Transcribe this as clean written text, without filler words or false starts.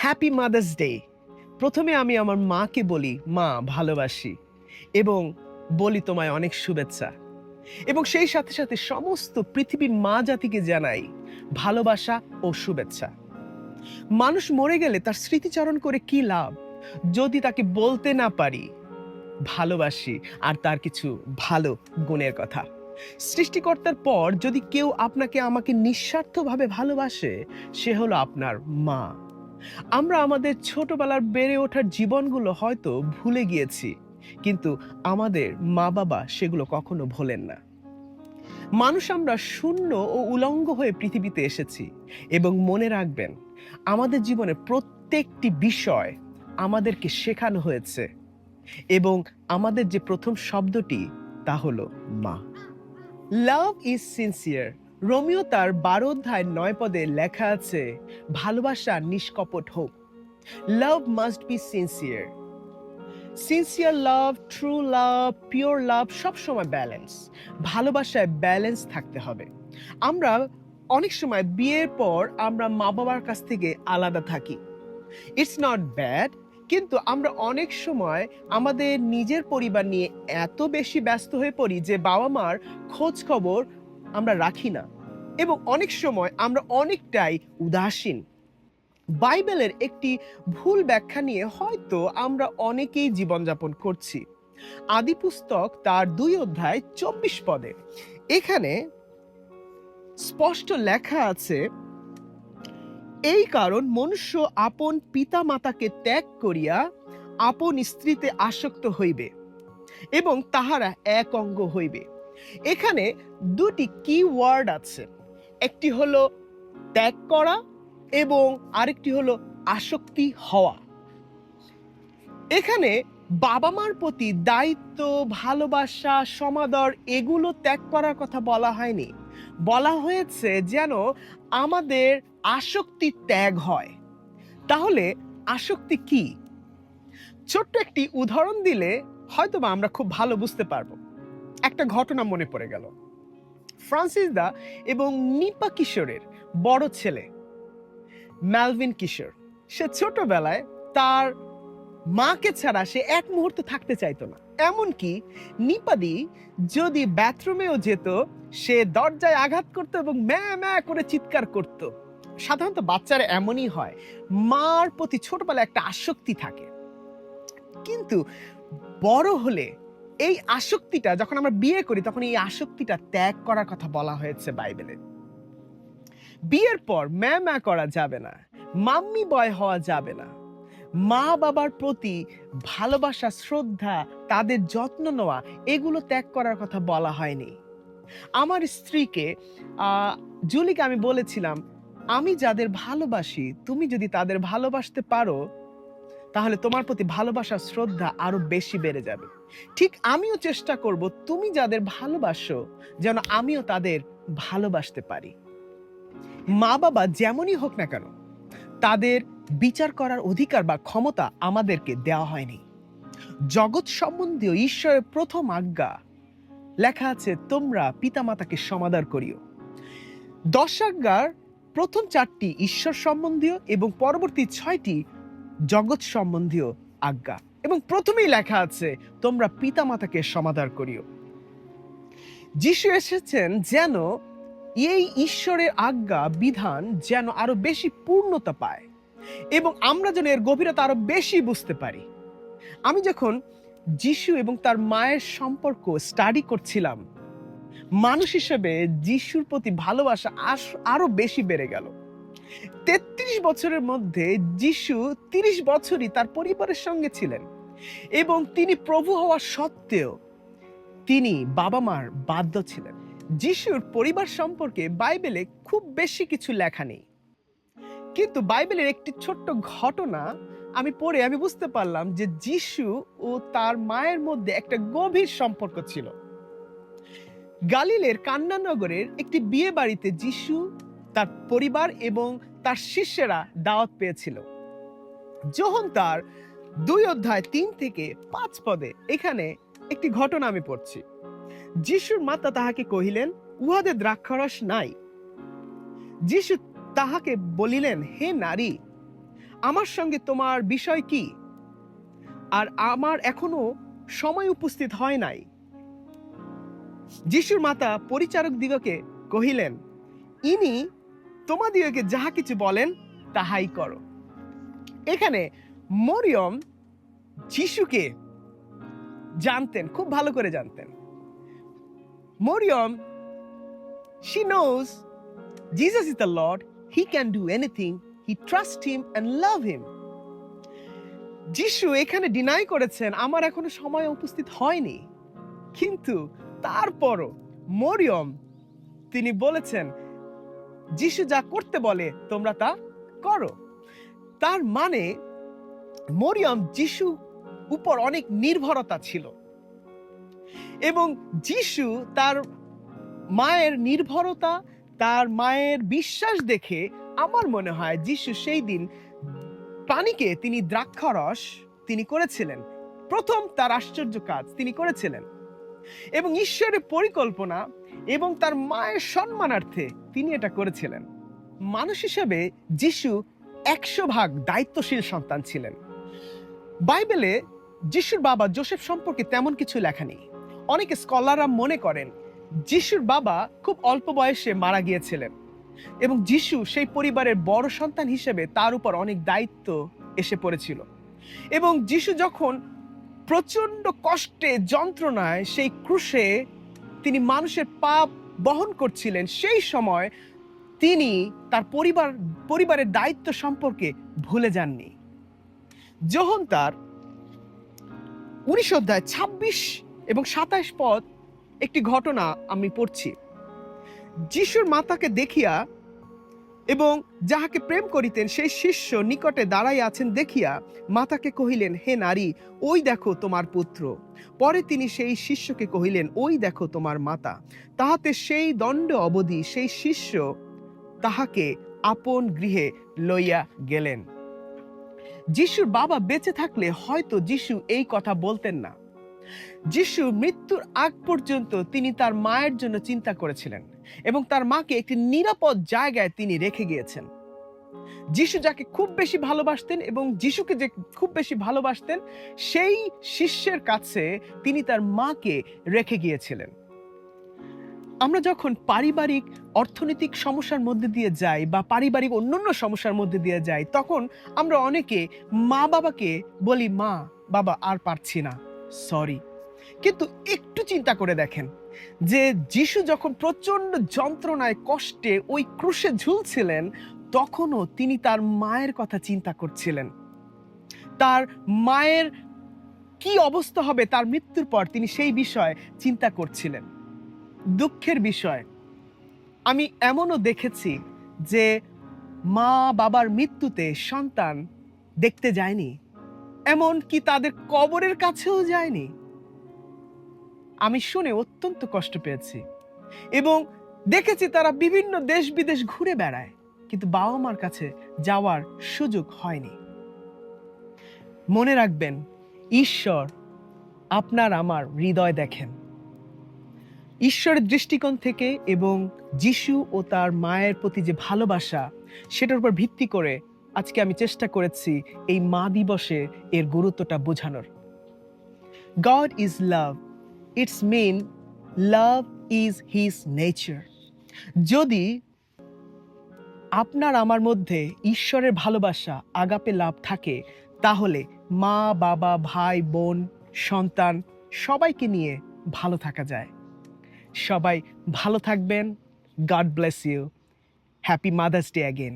Happy mother's day. প্রথমে আমি আমার মাকে বলি, মা ভালোবাসি এবং বলি তোমায় অনেক শুভেচ্ছা। এবং সেই সাথে সাথে সমস্ত পৃথিবীর মা জাতিকে জানাই ভালোবাসা ও শুভেচ্ছা। মানুষ মরে গেলে তার স্মৃতিচারণ করে কি লাভ যদি তাকে বলতে না পারি ভালোবাসি আর তার কিছু ভালো গুণের কথা। সৃষ্টিকর্তার পর যদি কেউ আপনাকে আমাকে নিঃস্বার্থভাবে ভালোবাসে, সে হলো আপনার মা। আমরা আমাদের ছোটবেলার বেড়ে ওঠার জীবনগুলো হয়তো ভুলে গিয়েছি, কিন্তু আমাদের মা বাবা সেগুলো কখনো ভোলেন না। মানুষ আমরা শূন্য ও উলঙ্গ হয়ে পৃথিবীতে এসেছি, এবং মনে রাখবেন আমাদের জীবনের প্রত্যেকটি বিষয় আমাদেরকে শেখানো হয়েছে, এবং আমাদের যে প্রথম শব্দটি তা হলো মা। Love is sincere. রোমিও তার 12 অধ্যায় 9 পদে লেখা আছে, ভালোবাসা নিষ্কপট হোক। Love must be sincere. Sincere love, true love, pure love সবসময় ব্যালেন্স। ভালোবাসায় ব্যালেন্স থাকতে হবে। আমরা অনেক সময় বিয়ের পর আমরা মা বাবার কাছ থেকে আলাদা থাকি। ইটস নট ব্যাড, কিন্তু আমরা অনেক সময় আমাদের নিজের পরিবার নিয়ে এত বেশি ব্যস্ত হয়ে পড়ি যে বাবা মার খোঁজ খবর আমরা রাখি না, এবং অনেক সময় আমরা অনেকটাই উদাসীন। বাইবেলের একটি ভুল ব্যাখ্যা নিয়ে হয়তো আমরা অনেকেই জীবনযাপন করছি। আদি পুস্তক তার 2 অধ্যায় 24 পদে এখানে স্পষ্ট লেখা আছে, এই কারণ মনুষ্য আপন পিতা মাতাকে ত্যাগ করিয়া আপন স্ত্রীতে আসক্ত হইবে এবং তাহারা এক অঙ্গ হইবে। এখানে দুটি কি ওয়ার্ড আছে, একটি হলো ত্যাগ করা এবং আরেকটি হলো আসক্তি হওয়া। এখানে বাবা মার প্রতি দায়িত্ব, ভালোবাসা, সমাদর এগুলো ত্যাগ করার কথা বলা হয়নি। বলা হয়েছে যেন আমাদের আসক্তি ত্যাগ হয়। তাহলে আসক্তি কি? ছোট্ট একটি উদাহরণ দিলে হয়তোবা আমরা খুব ভালো বুঝতে পারবো। একটা ঘটনা মনে পড়ে গেল। ফ্রান্সিস দা এবং নিপা কিশোরের বড় ছেলে ম্যালভিন কিশোর, সে ছোটবেলায় তার মাকে ছাড়া সে এক মুহূর্ত থাকতে চাইতো না। এমনকি নিপাদি যদি বাথরুমেও যেত, সে দরজায় আঘাত করতো এবং ম্যা ম্যা করে চিৎকার করত। সাধারণত বাচ্চারা এমনই হয়, মার প্রতি ছোটবেলায় একটা আসক্তি থাকে। কিন্তু বড় হলে এই আসক্তিটা, যখন আমরা বিয়ে করি তখন এই আসক্তিটা ত্যাগ করার কথা বলা হয়েছে বাইবেলে। বিয়ের পর ম্যা ম্যা করা যাবে না, মাম্মি বয় হওয়া যাবে না। মা বাবার প্রতি ভালোবাসা, শ্রদ্ধা, তাদের যত্ন নেওয়া এগুলো ত্যাগ করার কথা বলা হয়নি। আমার স্ত্রীকে জুলিকে আমি বলেছিলাম, আমি যাদের ভালোবাসি তুমি যদি তাদের ভালোবাসতে পারো তাহলে তোমার প্রতি ভালোবাসা, শ্রদ্ধা আরো বেশি বেড়ে যাবে। ঠিক আমিও চেষ্টা করব তুমি যাদের ভালোবাসো যেন আমিও তাদের ভালোবাসতে পারি। মা বাবা যেমনই হোক না কেন, তাদের বিচার করার অধিকার বা ক্ষমতা আমাদেরকে দেওয়া হয়নি। জগৎ সম্বন্ধীয় ঈশ্বরের প্রথম আজ্ঞা লেখা আছে, তোমরা পিতামাতাকে সমাদর করিও। 10 আজ্ঞার প্রথম 4টি ঈশ্বর সম্বন্ধীয় এবং পরবর্তী 6টি জগৎ সম্বন্ধীয় আজ্ঞা, এবং প্রথমেই লেখা আছে তোমরা পিতামাতাকে সমাদর করিও। যিশু এসেছেন যেন এই ঈশ্বরের আজ্ঞা বিধান যেন আরো বেশি পূর্ণতা পায় এবং আমরা যেন এর গভীরতা আরো বেশি বুঝতে পারি। আমি যখন যিশু এবং তার মায়ের সম্পর্ক স্টাডি করছিলাম, মানুষ হিসেবে যিশুর প্রতি ভালোবাসা আরো বেশি বেড়ে গেল। 33 বছরের মধ্যে যিশু 30 বছরই তার পরিবারের সঙ্গে ছিলেন, এবং তিনি প্রভু হওয়া সত্ত্বেও তিনি বাবা মার বাধ্য ছিলেন। যিশুর পরিবার সম্পর্কে বাইবেলে খুব বেশি কিছু লেখা নেই, কিন্তু বাইবেলের একটি ছোট্ট ঘটনা আমি পড়ে আমি বুঝতে পারলাম যে যিশু ও তার মায়ের মধ্যে একটা গভীর সম্পর্ক ছিল। গালিলের কান্না নগরের একটি বিয়ে বাড়িতে যিশু, তার পরিবার এবং তার শিষ্যেরা দাওয়াত পেয়েছিল। যোহন তার 2 অধ্যায় 3 থেকে 5 পদে এখানে একটি ঘটনা আমি পড়ছি। যিশুর মাতা তাহাকে কহিলেন, উহাদের দ্রাক্ষারস নাই। যিশু তাহাকে বলিলেন, হে নারী, আমার সঙ্গে তোমার বিষয় কি? আর আমার এখনো সময় উপস্থিত হয় নাই। যিশুর মাতা পরিচারক দিগকে কহিলেন, ইনি তোমাদিগকে যাহা কিছু বলেন তাহাই করো। এখানে মরিয়ম যিশুকে জানতেন, খুব ভালো করে জানতেন। Mariam, she knows Jesus is the Lord, he can do anything, he trusts him and love him. যিশু এখানে ডিনাই করেছেন আমার এখনো সময় উপস্থিত হয়নি, কিন্তু তারপরও মরিয়ম তিনি বলেছেন যিশু যা করতে বলে তোমরা তা করো। তার মানে মরিয়ম যিশু উপর অনেক নির্ভরতা ছিল, এবং যিশু তার মায়ের নির্ভরতা, তার মায়ের বিশ্বাস দেখে আমার মনে হয় যিশু সেই দিন পানিকে তিনি দ্রাক্ষারস তিনি করেছিলেন। প্রথম তার আশ্চর্য কাজ তিনি করেছিলেন, এবং ঈশ্বরের পরিকল্পনা এবং তার মায়ের সম্মানার্থে তিনি এটা করেছিলেন। মানুষ হিসেবে যিশু 100% দায়িত্বশীল সন্তান ছিলেন। বাইবেলে যিশুর বাবা যোসেফ সম্পর্কে তেমন কিছু লেখা নেই। অনেকে স্কলাররা মনে করেন যিশুর বাবা খুব অল্প বয়সে মারা গিয়েছিলেন, এবং যিশু সেই পরিবারের বড় সন্তান হিসেবে তার উপর অনেক দায়িত্ব এসে পড়েছিল। এবং যিশু যখন প্রচন্ড কষ্টে যন্ত্রণায় সেই ক্রুশে তিনি মানুষের পাপ বহন করছিলেন, সেই সময় তিনি তার পরিবারের দায়িত্ব সম্পর্কে ভুলে যাননি। যোহন তার 19 অধ্যায় 26 এবং 27 পদ একটি ঘটনা আমি পড়ছি। যিশুর মাতাকে দেখিয়া এবং যাহাকে প্রেম করিতেন সেই শিষ্য নিকটে দাঁড়াই আছেন দেখিয়া মাতাকে কহিলেন, হে নারী, ওই দেখো তোমার পুত্র। পরে তিনি সেই শিষ্যকে কহিলেন, ওই দেখো তোমার মাতা। তাহাতে সেই দণ্ড অবধি সেই শিষ্য তাহাকে আপন গৃহে লইয়া গেলেন। যিশুর বাবা বেঁচে থাকলে হয়তো যিশু এই কথা বলতেন না। যিশু মৃত্যুর আগ পর্যন্ত তিনি তার মায়ের জন্য চিন্তা করেছিলেন এবং তার মাকে একটি নিরাপদ জায়গায় তিনি রেখে গিয়েছেন। যিশু যাকে খুব বেশি ভালোবাসতেন এবং যিশুকে যে খুব বেশি ভালোবাসতেন সেই শিষ্যের কাছে তিনি তার মাকে রেখে গিয়েছিলেন। আমরা যখন পারিবারিক অর্থনৈতিক সমস্যার মধ্যে দিয়ে যাই বা পারিবারিক অন্যান্য সমস্যার মধ্যে দিয়ে যাই, তখন আমরা অনেকে মা বাবাকে বলি, মা বাবা আর পারছি না, সরি। কিন্তু একটু চিন্তা করে দেখেন যে যিশু যখন প্রচন্ড যন্ত্রণায় কষ্টে ওই ক্রুশে ঝুলছিলেন তখনও তিনি তার মায়ের কথা চিন্তা করছিলেন। তার মায়ের কি অবস্থা হবে তার মৃত্যুর পর তিনি সেই বিষয়ে চিন্তা করছিলেন। দুঃখের বিষয়, আমি এমনও দেখেছি যে মা বাবার মৃত্যুতে সন্তান দেখতে যায়নি, এমন কি তাদের কবরের কাছেও যায়নি। আমি শুনে অত্যন্ত কষ্ট পেয়েছি এবং দেখেছি তারা বিভিন্ন দেশ বিদেশ ঘুরে বেড়ায়, কিন্তু বাবা মার কাছে যাওয়ার সুযোগ হয়নি। মনে রাখবেন, ঈশ্বর আপনার আমার হৃদয় দেখেন। ঈশ্বরের দৃষ্টিকোণ থেকে এবং যিশু ও তার মায়ের প্রতি যে ভালোবাসা, সেটার উপর ভিত্তি করে আজকে আমি চেষ্টা করেছি এই মা দিবসে এর গুরুত্বটা বোঝানোর। God is love. It's mean love is his nature. যদি আপনার আমার মধ্যে ঈশ্বরের ভালোবাসা, আগাপে লাভ থাকে, তাহলে মা বাবা ভাই বোন সন্তান সবাইকে নিয়ে ভালো থাকা যায়। সবাই ভালো থাকবেন। God bless you. Happy Mother's Day again.